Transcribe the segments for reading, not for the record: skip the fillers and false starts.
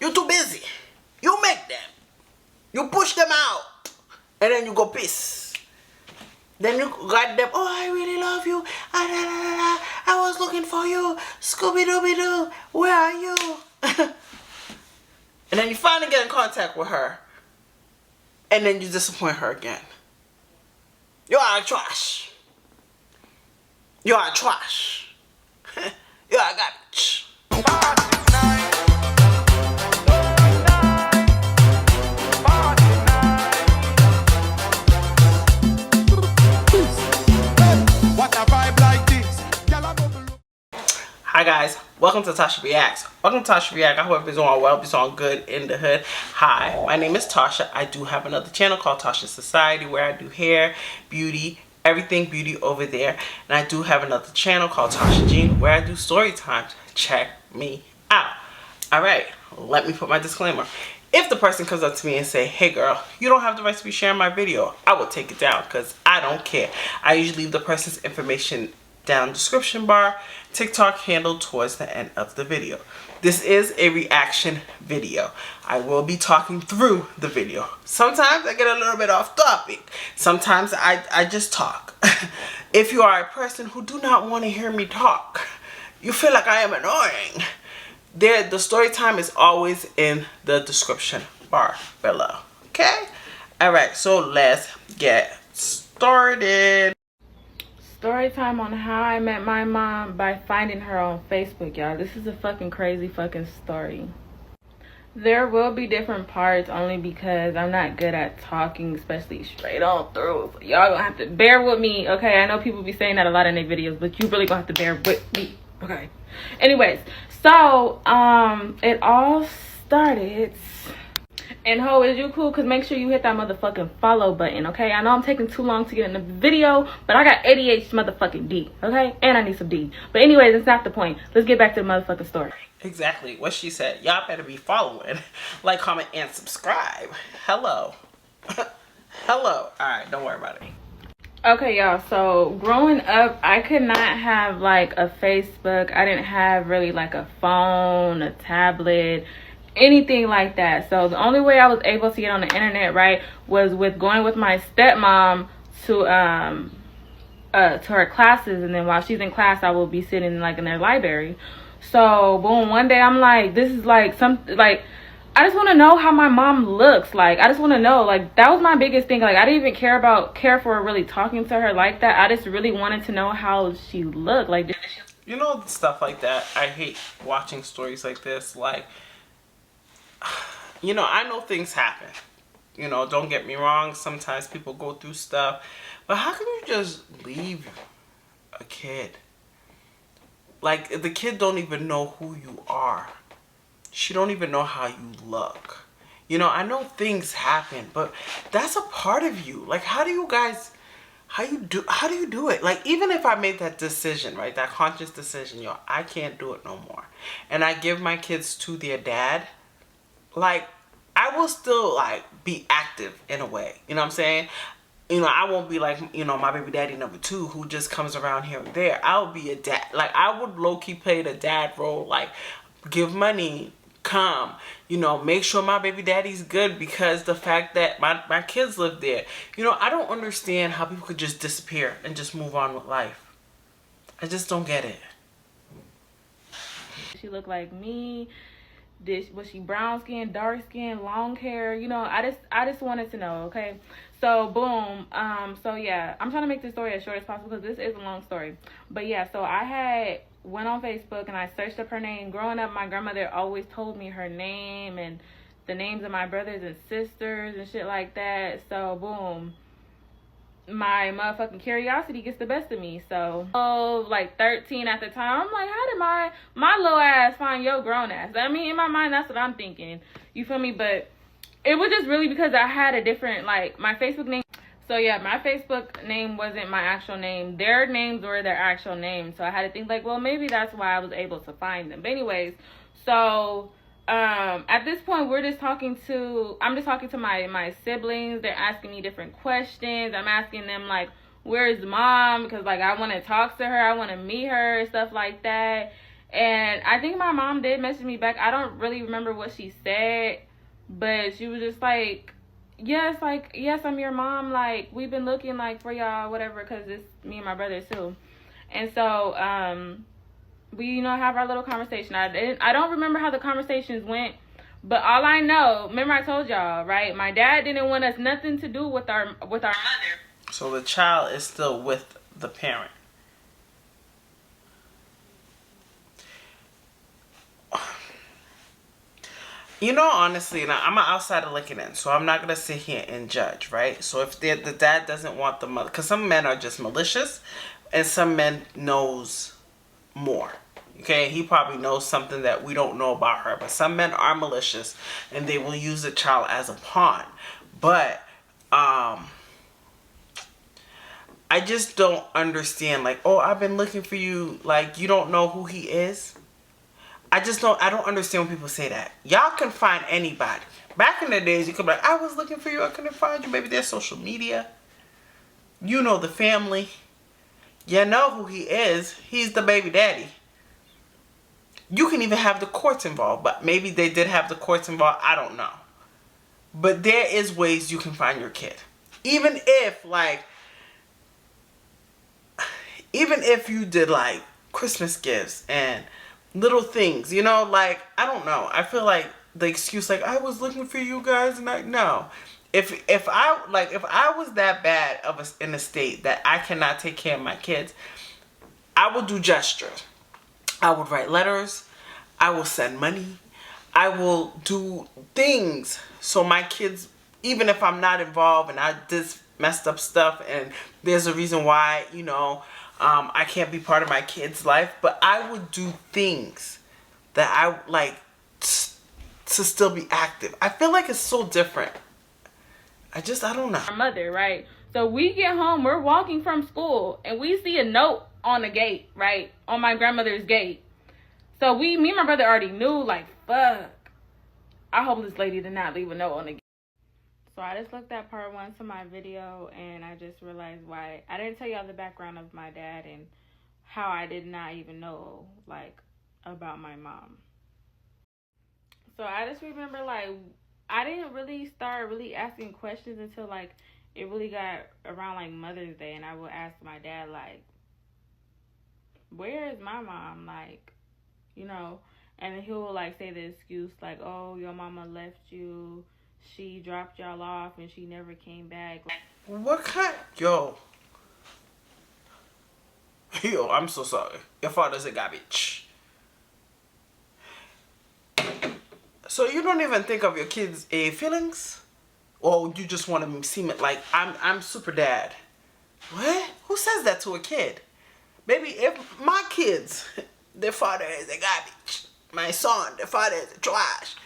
You too busy. You make them. You push them out. And then you go piss. Then you got them. Oh, I really love you. I was looking for you. Scooby-Dooby-Doo. Where are you? And then you finally get in contact with her. And then you disappoint her again. You are trash. You are trash. You are garbage. Hi guys, welcome to Tasha Reacts. Welcome to Tasha React. I hope it's going well, it's on good in the hood. Hi, my name is Tasha. I do have another channel called Tachassociety where I do hair, beauty, everything beauty over there. And I do have another channel called Tasha Jean where I do story times. Check me out. Alright, let me put my disclaimer. If the person comes up to me and say, hey girl, you don't have the right to be sharing my video, I will take it down because I don't care. I usually leave the person's information down the description bar, TikTok handle towards the end of the video. This is a reaction video. I will be talking through the video. Sometimes I get a little bit off topic. Sometimes I just talk. If you are a person who do not want to hear me talk, you feel like I am annoying, the story time is always in the description bar below. Okay? Alright, so let's get started. Story time on how I met my mom by finding her on Facebook, y'all. This is a fucking crazy fucking story. There will be different parts only because I'm not good at talking, especially straight on through. So y'all gonna have to bear with me, okay? I know people be saying that a lot in their videos, but you really gonna have to bear with me, okay? Anyways, so it all started. And ho, is you cool? Because make sure you hit that motherfucking follow button, okay? I know I'm taking too long to get in the video, but I got ADHD motherfucking D, okay? And I need some D. But anyways, that's not the point. Let's get back to the motherfucking story. Exactly what she said. Y'all better be following. Like, comment, and subscribe. Hello. Hello. Alright, don't worry about it. Okay, y'all. So, growing up, I could not have, like, a Facebook. I didn't have really, like, a phone, a tablet, anything like that. So the only way I was able to get on the internet, right, was with going with my stepmom to her classes, and then while she's in class I will be sitting like in their library. So boom, one day I'm like, this is like something, like I just want to know how my mom looks. Like I just want to know, like that was my biggest thing. Like I didn't even care for really talking to her like that. I just really wanted to know how she looked. Like, you know, stuff like that. I hate watching stories like this. Like, you know, I know things happen. You know, don't get me wrong. Sometimes people go through stuff. But how can you just leave a kid? Like, the kid don't even know who you are. She don't even know how you look. You know, I know things happen, but that's a part of you. Like, how do you do it? Like, even if I made that decision, right, that conscious decision, yo, I can't do it no more, and I give my kids to their dad, like, I will still, like, be active in a way. You know what I'm saying? You know, I won't be like, you know, my baby daddy number 2 who just comes around here and there. I'll be a dad. Like, I would low-key play the dad role. Like, give money, come, you know, make sure my baby daddy's good because the fact that my kids live there. You know, I don't understand how people could just disappear and just move on with life. I just don't get it. She looked like me. Was she brown skin, dark skin, long hair? You know, I just wanted to know, okay? So boom, so yeah, I'm trying to make this story as short as possible because this is a long story. But yeah, so I went on Facebook and I searched up her name. Growing up, my grandmother always told me her name and the names of my brothers and sisters and shit like that. So boom, my motherfucking curiosity gets the best of me. So like 13 at the time, I'm like, how did my little ass find your grown ass? I mean, in my mind, that's what I'm thinking, you feel me? But it was just really because I had a different, like, my Facebook name. So yeah, my Facebook name wasn't my actual name. Their names were their actual names. So I had to think like, well, maybe that's why I was able to find them. But anyways, so at this point I'm just talking to my siblings. They're asking me different questions. I'm asking them like, where's mom? Because like I want to talk to her, I want to meet her, stuff like that. And I think my mom did message me back. I don't really remember what she said, but she was just like, yes, I'm your mom. Like, we've been looking, like, for y'all, whatever, because it's me and my brother, too. And so, we, have our little conversation. I don't remember how the conversations went, but all I know, remember I told y'all, right? My dad didn't want us nothing to do with our mother. So the child is still with the parent. Honestly, now I'm an outsider looking in, so I'm not gonna sit here and judge, right? So if the dad doesn't want the mother, because some men are just malicious, and some men knows more. Okay, he probably knows something that we don't know about her, but some men are malicious and they will use the child as a pawn. But I just don't understand, like, oh, I've been looking for you, like, you don't know who he is. I don't understand when people say that. Y'all can find anybody. Back in the days, you could be like, I was looking for you, I couldn't find you. Maybe there's social media. You know the family. You know who he is. He's the baby daddy. You can even have the courts involved, but maybe they did have the courts involved. I don't know. But there is ways you can find your kid. Even if you did like Christmas gifts and little things, like, I don't know. I feel like the excuse, like, I was looking for you guys, and no. If I was that bad in a state that I cannot take care of my kids, I would do gestures. I would write letters. I will send money. I will do things so my kids, even if I'm not involved and I did messed up stuff and there's a reason why, I can't be part of my kid's life, but I would do things that I like to still be active. I feel like it's so different. I don't know. Our mother, right? So we get home, we're walking from school, and we see a note on the gate, right? On my grandmother's gate. So me and my brother already knew, like, fuck, I hope this lady did not leave a note on the gate. So I just looked at part 1 to my video, and I just realized why. I didn't tell y'all the background of my dad and how I did not even know, like, about my mom. So I just remember, like, I didn't really start really asking questions until, like, it really got around, like, Mother's Day, and I would ask my dad, like, where is my mom? Like, and then he'll, like, say the excuse, like, oh, your mama left you, she dropped y'all off, and she never came back. What kind? Yo, I'm so sorry. Your father's a garbage. So you don't even think of your kids' feelings? Or you just want to seem it like, I'm super dad. What? Who says that to a kid? Baby, if my kids, their father is a garbage. My son, their father is a trash.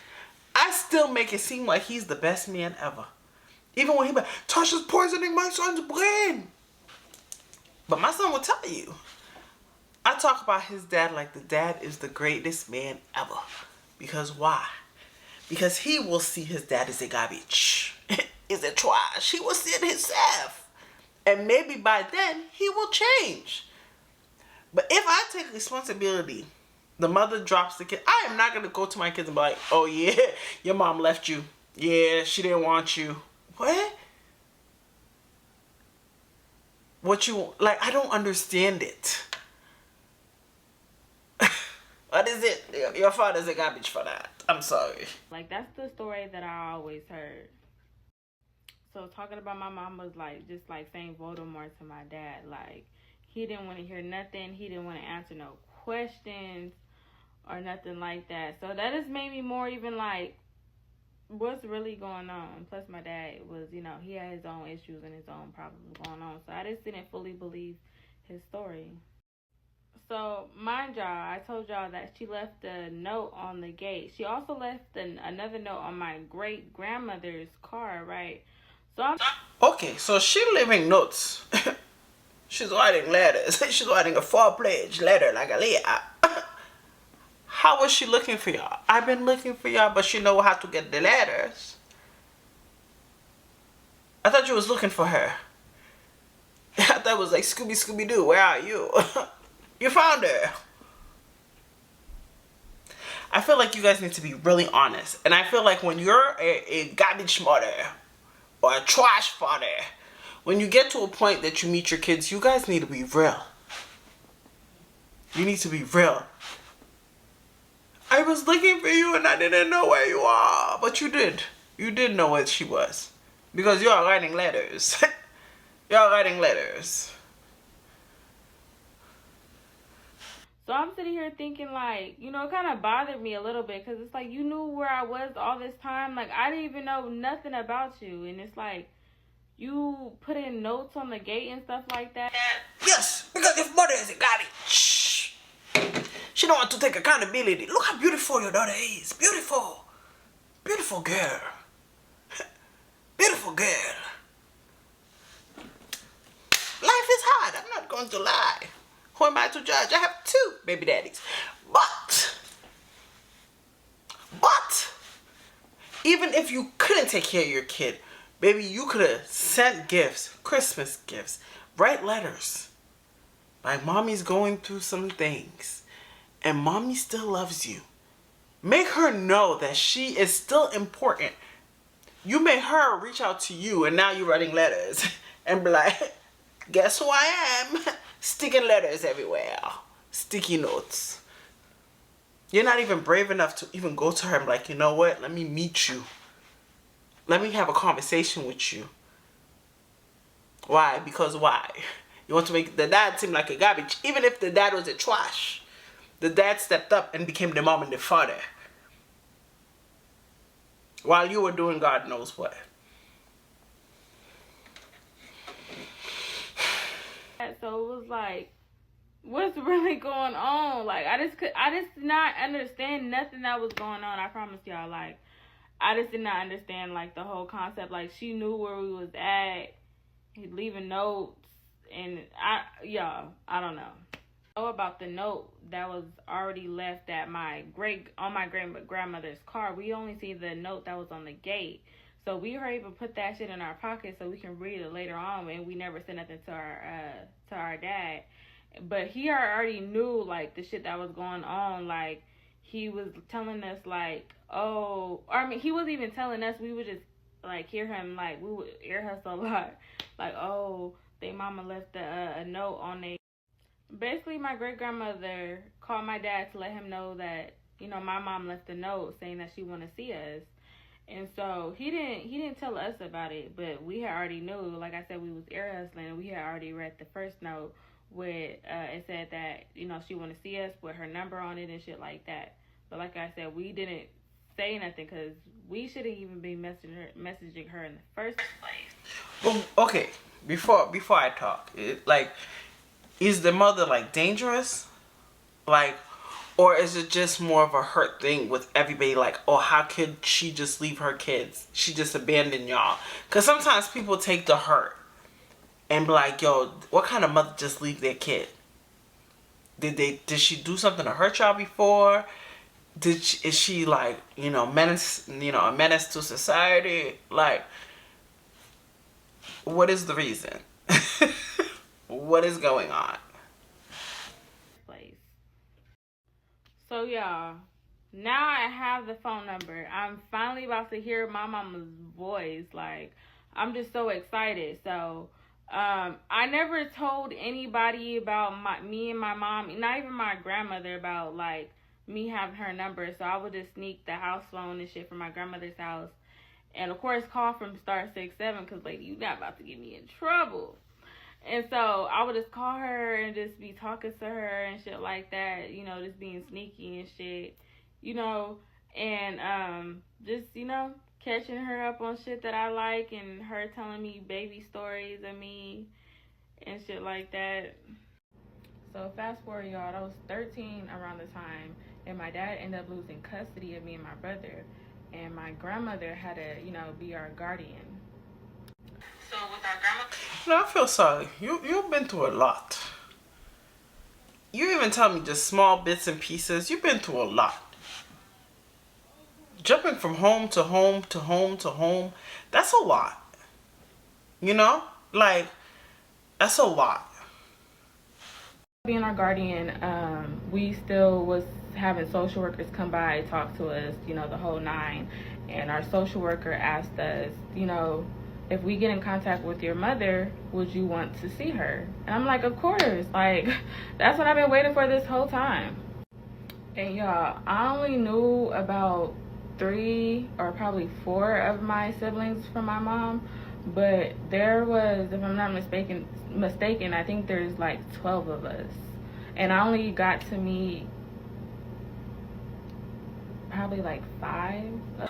I still make it seem like he's the best man ever. Even when he be like, Tasha's poisoning my son's brain. But my son will tell you. I talk about his dad like the dad is the greatest man ever. Because why? Because he will see his dad as a garbage. Is a trash. He will see it himself. And maybe by then, he will change. But if I take responsibility, the mother drops the kid, I am not going to go to my kids and be like, oh yeah, your mom left you. Yeah, she didn't want you. What? Like, I don't understand it. What is it? Your father's a garbage for that. I'm sorry. Like, that's the story that I always heard. So talking about my mom was like, just like saying Voldemort to my dad. Like, he didn't want to hear nothing. He didn't want to answer no questions or nothing like that. So that just made me more even like, what's really going on? Plus my dad was, he had his own issues and his own problems going on. So I just didn't fully believe his story. So mind y'all, I told y'all that she left a note on the gate. She also left another note on my great grandmother's car, right? Okay, so she leaving notes. She's writing letters. She's writing a 4-page letter like a letter. How was she looking for y'all? I've been looking for y'all, but she know how to get the letters. I thought you was looking for her. I thought it was like Scooby-Doo, where are you? You found her. I feel like you guys need to be really honest. And I feel like when you're a garbage mother or a trash father, when you get to a point that you meet your kids, you guys need to be real. You need to be real. I was looking for you and I didn't know where you are. But you did. You did know where she was. Because you are writing letters. You are writing letters. So I'm sitting here thinking, like, you know, it kind of bothered me a little bit because it's like you knew where I was all this time. Like, I didn't even know nothing about you. And it's like you put in notes on the gate and stuff like that. Yes, because your mother is a garbage. She don't want to take accountability. Look how beautiful your daughter is. Beautiful. Beautiful girl. Beautiful girl. Life is hard. I'm not going to lie. Who am I to judge? I have 2 baby daddies. But, even if you couldn't take care of your kid, baby, you could have sent gifts, Christmas gifts, write letters. Like, mommy's going through some things, and mommy still loves you. Make her know that she is still important. You made her reach out to you, and now you're writing letters and be like, guess who I am? Sticking letters everywhere. Sticky notes. You're not even brave enough to even go to her and be like, you know what? Let me meet you. Let me have a conversation with you. Why? Because why? You want to make the dad seem like a garbage. Even if the dad was a trash. The dad stepped up and became the mom and the father. While you were doing God knows what. So it was like, what's really going on? Like, I just did not understand nothing that was going on. I promise y'all, like, I just did not understand, like, the whole concept. Like, she knew where we was at, leaving notes, and I don't know. I know about the note that was already left at my grandmother's car. We only see the note that was on the gate. So we were able to put that shit in our pocket so we can read it later on, and we never said nothing to our dad. But he already knew, like, the shit that was going on. Like, he was telling us, like, oh, or I mean, he wasn't even telling us. We would just, like, hear him, like, we would ear hustle a lot. Like, oh, they mama left a note on they. Basically, my great-grandmother called my dad to let him know that, you know, my mom left a note saying that she wanted to see us. And so he didn't tell us about it, but we had already knew. Like I said, we was ear hustling, and we had already read the first note where it said that, you know, she wanted to see us with her number on it and shit like that. But like I said, we didn't say nothing because we shouldn't even be messaging her in the first place. Well, okay, before I talk, is the mother, like, dangerous? Like, or is it just more of a hurt thing with everybody? Like, oh, how could she just leave her kids? She just abandoned y'all. Because sometimes people take the hurt and be like, yo, what kind of mother just leave their kid? Did she do something to hurt y'all before? Is she like, you know, a menace to society? Like, what is the reason? What is going on? So y'all, now I have the phone number. I'm finally about to hear my mama's voice. Like, I'm just so excited. So I never told anybody about me and my mom, not even my grandmother, about, like, me having her number. So I would just sneak the house phone and shit from my grandmother's house, and of course call from *67 because, lady, you not about to get me in trouble. And so I would just call her and just be talking to her and shit like that, you know, just being sneaky and shit, you know, and just, you know, catching her up on shit that I like, and her telling me baby stories of me and shit like that. So fast forward, y'all, I was 13 around the time, and my dad ended up losing custody of me and my brother, and my grandmother had to, you know, be our guardian. So with our grandma, No, I feel sorry. You've been through a lot. You even tell me just small bits and pieces. You've been through a lot. Jumping from home to home to home to home, that's a lot. You know? Like, that's a lot. being our guardian, we still was having social workers come by, talk to us, you know, the whole nine. And our social worker asked us, you know, if we get in contact with your mother, would you want to see her? And I'm like, of course. Like, that's what I've been waiting for this whole time. And y'all, I only knew about 3 or probably 4 of my siblings from my mom. But there was, if I'm not mistaken, I think there's like 12 of us. And I only got to meet probably like 5 of them.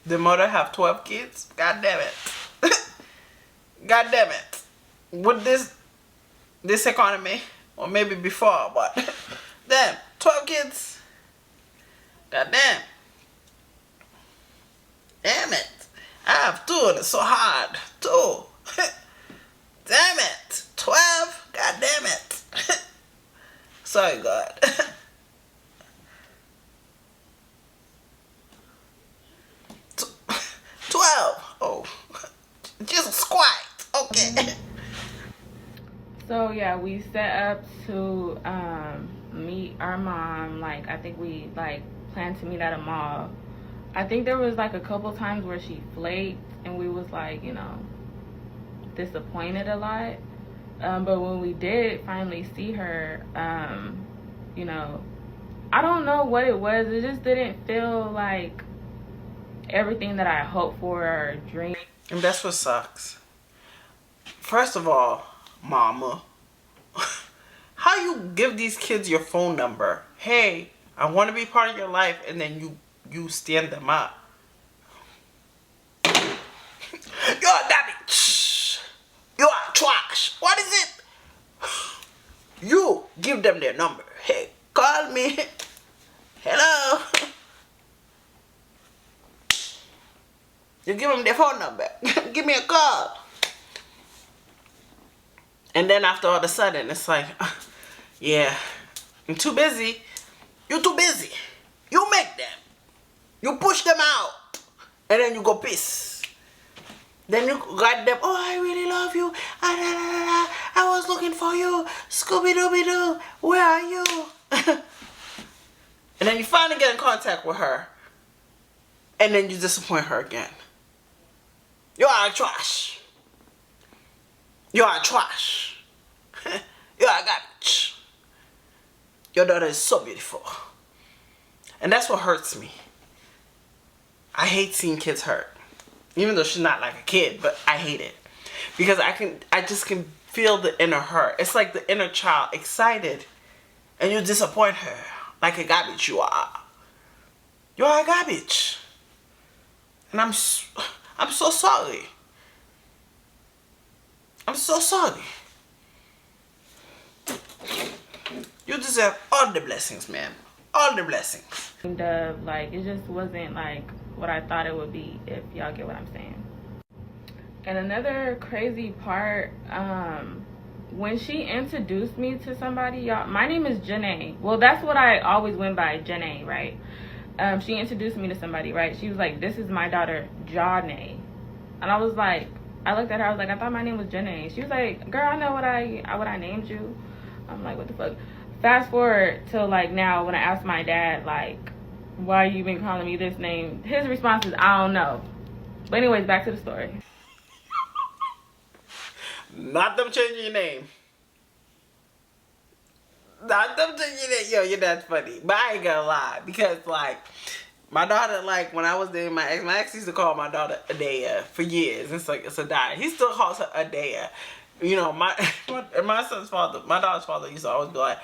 The mother have 12 kids? God damn it. God damn it. With this economy, or maybe before, but damn, 12 kids. God damn. Damn it. I have 2 and it's so hard. 2. Damn it. 12. God damn it. Sorry, God. 12. Oh. Jesus Christ. Okay. So yeah, we set up to meet our mom. Like, I think we like planned to meet at a mall. I think there was like a couple times where she flaked and we was like, you know, disappointed a lot. But when we did finally see her, you know, I don't know what it was. It just didn't feel like everything that I hoped for or dreamed. And that's what sucks. First of all, mama, how you give these kids your phone number? Hey, I want to be part of your life, and then you stand them up. You're a garbage. You are trash. What is it? You give them their number. Hey, call me. Hello. You give them their phone number. Give me a call. And then after all of a sudden, it's like, yeah, I'm too busy. You're too busy. You make them. You push them out. And then you go piss. Then you got them, oh, I really love you. I was looking for you. Scooby-Dooby-Doo. Where are you? And then you finally get in contact with her. And then you disappoint her again. You are trash. You are trash. You are garbage. Your daughter is so beautiful. And that's what hurts me. I hate seeing kids hurt. Even though she's not like a kid, but I hate it. Because I just can feel the inner hurt. It's like the inner child excited. And you disappoint her. Like a garbage you are. You are a garbage. And I'm so sorry. I'm so sorry. You deserve all the blessings, man. All the blessings. Like, it just wasn't like what I thought it would be, if y'all get what I'm saying. And another crazy part, when she introduced me to somebody, y'all, my name is Janae. Well, that's what I always went by, Janae, right? She introduced me to somebody, right? She was like, this is my daughter, Janae. And I was like, I looked at her, I was like, I thought my name was Janae. She was like, girl, I know what I named you. I'm like, what the fuck? Fast forward to like now, when I asked my dad, like, why you been calling me this name? His response is, I don't know. But anyways, back to the story. Not them changing your name. Not them changing your name. Yo, your dad's funny. But I ain't gonna lie. Because, like, my daughter, like, when I was dating my ex used to call my daughter Adea for years. It's like, it's a die. He still calls her Adea. You know, my son's father, my daughter's father used to always be like,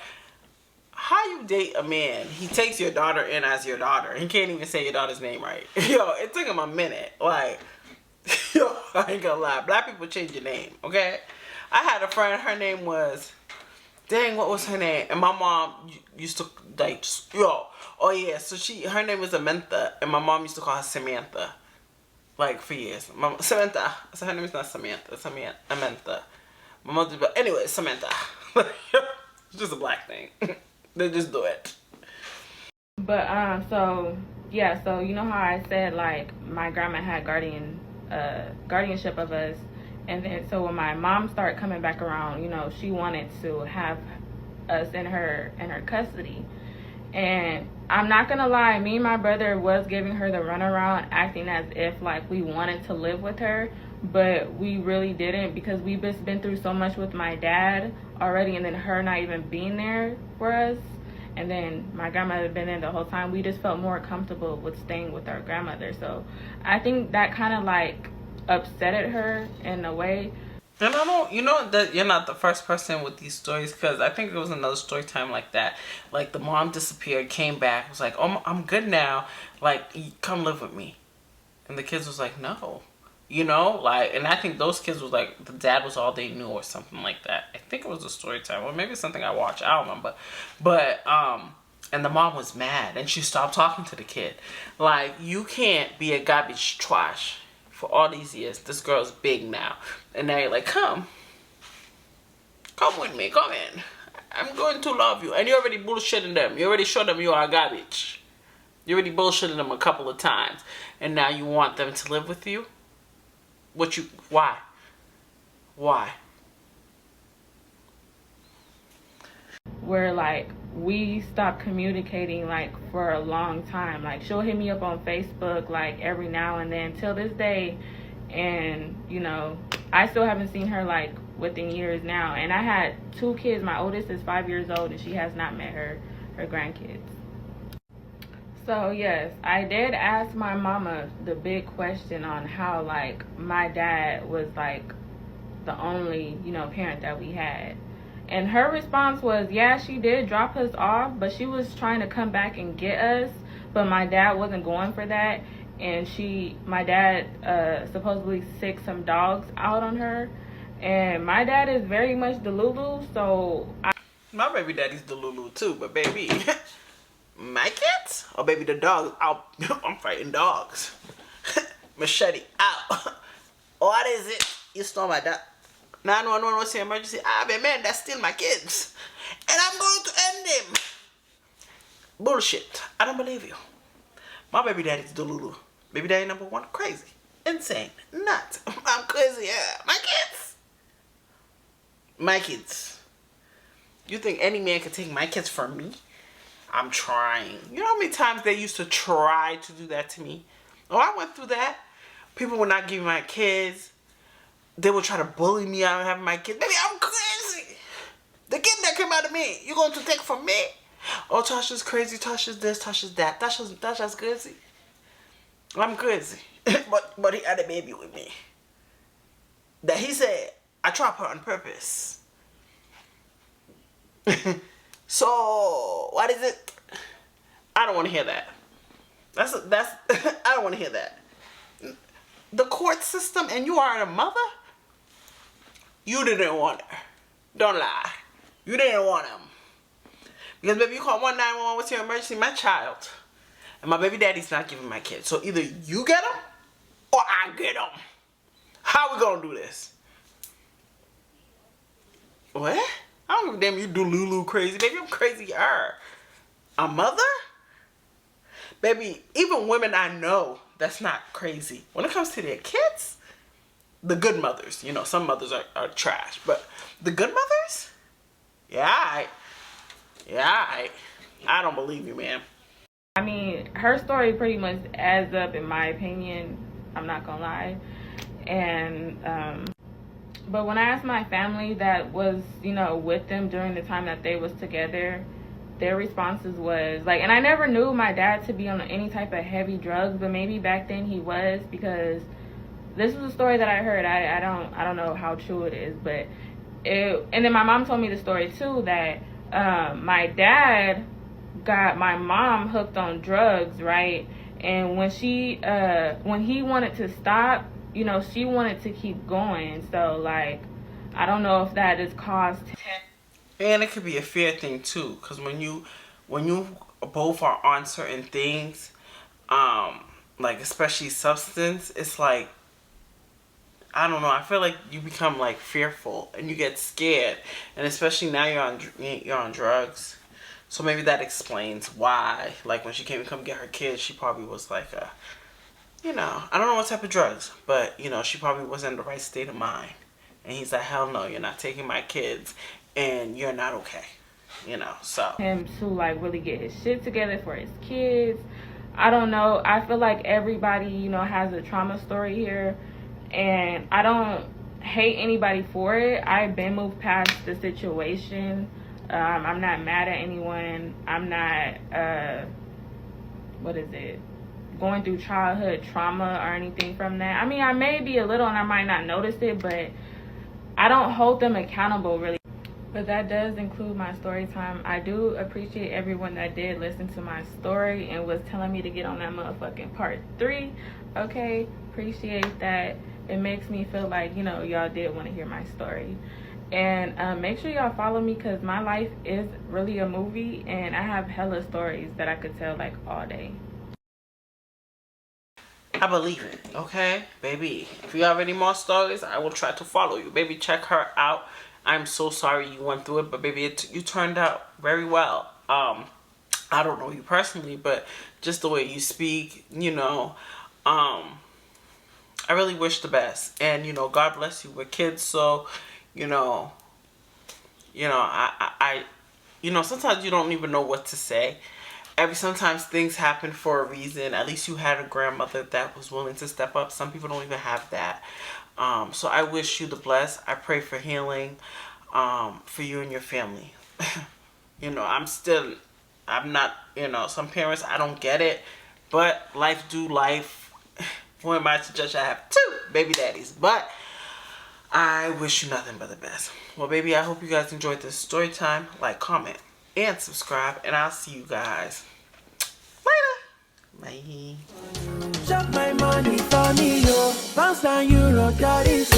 how you date a man? He takes your daughter in as your daughter. He can't even say your daughter's name right. Yo, it took him a minute. Like, yo, I ain't gonna lie. Black people change your name, okay? I had a friend, her name was, dang, what was her name? And my mom used to, like, yo, oh yeah, so her name was Samantha, and my mom used to call her Samantha, like, for years. Samantha. So her name is not Samantha, Samantha. My mother, but anyway, Samantha. It's just a black thing. They just do it. But so yeah, so you know how I said like my grandma had guardianship of us, and then so when my mom started coming back around, you know, she wanted to have us in her custody. And I'm not gonna lie, me and my brother was giving her the runaround, acting as if like we wanted to live with her, but we really didn't, because we've just been through so much with my dad already, and then her not even being there for us, and then my grandmother had been there the whole time. We just felt more comfortable with staying with our grandmother. So I think that kind of like upsetted her in a way. And I don't, you know, that you're not the first person with these stories, because I think there was another story time like that. Like the mom disappeared, came back, was like, "Oh, I'm good now. Like, come live with me." And the kids was like, "No." You know, like, and I think those kids was like, the dad was all they knew or something like that. I think it was a story time, or maybe it's something I watched. I don't remember. But, and the mom was mad, and she stopped talking to the kid. Like, you can't be a garbage trash for all these years. This girl's big now. And now you're like, come with me, come in. I'm going to love you. And you already bullshitting them. You already showed them you are garbage. You already bullshitted them a couple of times. And now you want them to live with you? Why? Why? Where like we stopped communicating like for a long time. Like she'll hit me up on Facebook like every now and then till this day, and you know, I still haven't seen her like within years now. And I had 2 kids. My oldest is 5 years old, and she has not met her grandkids. So yes, I did ask my mama the big question on how like my dad was like the only, you know, parent that we had. And her response was, yeah, she did drop us off, but she was trying to come back and get us, but my dad wasn't going for that. And my dad supposedly sicked some dogs out on her. And my dad is very much the Lulu, so My baby daddy's the Lulu too, but baby, my kids? Or baby the dogs? I'm fighting dogs. Machete out. What is it? You stole my dog. 911, what's the emergency? Man, that's still my kids. And I'm going to end them. Bullshit. I don't believe you. My baby daddy's the Lulu. Baby daddy number 1, crazy. Insane. Nuts. I'm crazy, yeah. My kids. My kids. You think any man can take my kids from me? I'm trying. You know how many times they used to try to do that to me? Oh, I went through that. People would not give me my kids. They would try to bully me out of having my kids. Baby, I'm crazy. The kid that came out of me, you going to take from me? Oh, Tasha's crazy. Tasha's this. Tasha's that. Tasha's crazy. I'm crazy. but he had a baby with me. That he said, I dropped her on purpose. So, what is it? I don't want to hear that. That's I don't want to hear that. The court system, and you are a mother? You didn't want her. Don't lie. You didn't want him. Because baby, you call 191, what's your emergency? My child. And my baby daddy's not giving my kid. So either you get him or I get him. How we gonna do this? What? I don't give a damn you do Lulu crazy. Baby, I'm crazier. A mother? Baby, even women I know that's not crazy. When it comes to their kids, the good mothers, you know, some mothers are trash, but the good mothers? Yeah, I don't believe you, man. I mean, her story pretty much adds up in my opinion. I'm not gonna lie. And but when I asked my family that was, you know, with them during the time that they was together, their responses was like, and I never knew my dad to be on any type of heavy drugs, but maybe back then he was, because this was a story that I heard. I don't know how true it is, but and then my mom told me the story too, that my dad got my mom hooked on drugs, right? And when he wanted to stop, you know, she wanted to keep going. So like, I don't know if that is caused. And it could be a fear thing too, because when you both are on certain things, like especially substance, it's like, I don't know, I feel like you become like fearful and you get scared, and especially now you're on drugs. So maybe that explains why, like when she came to come get her kids, she probably was like you know, I don't know what type of drugs, but you know, she probably wasn't in the right state of mind. And he's like, hell no, you're not taking my kids, and you're not okay. you know, so. Him to like really get his shit together for his kids. I don't know. I feel like everybody, you know, has a trauma story here, and I don't hate anybody for it. I've been moved past the situation. I'm not mad at anyone. I'm not what is it? Going through childhood trauma or anything from that. I mean, I may be a little and I might not notice it, but I don't hold them accountable really. But that does include my story time. I do appreciate everyone that did listen to my story and was telling me to get on that motherfucking part 3. Okay, appreciate that. It makes me feel like, you know, y'all did want to hear my story. And make sure y'all follow me, because my life is really a movie and I have hella stories that I could tell like all day. I believe it, okay? Baby, if you have any more stories, I will try to follow you. Baby, check her out. I'm so sorry you went through it, but baby, you turned out very well. I don't know you personally, but just the way you speak, you know, I really wish the best. And, you know, God bless you with kids, so, you know, I you know, sometimes you don't even know what to say. Sometimes things happen for a reason. At least you had a grandmother that was willing to step up. Some people don't even have that. So I wish you the best. I pray for healing for you and your family. You know, I'm not, you know, some parents, I don't get it. But life do life. Who am I to judge? I have 2 baby daddies. But I wish you nothing but the best. Well, baby, I hope you guys enjoyed this story time. Like, comment, and subscribe. And I'll see you guys later. Bye. Chop my money for me, yo. Pounds and euro, that is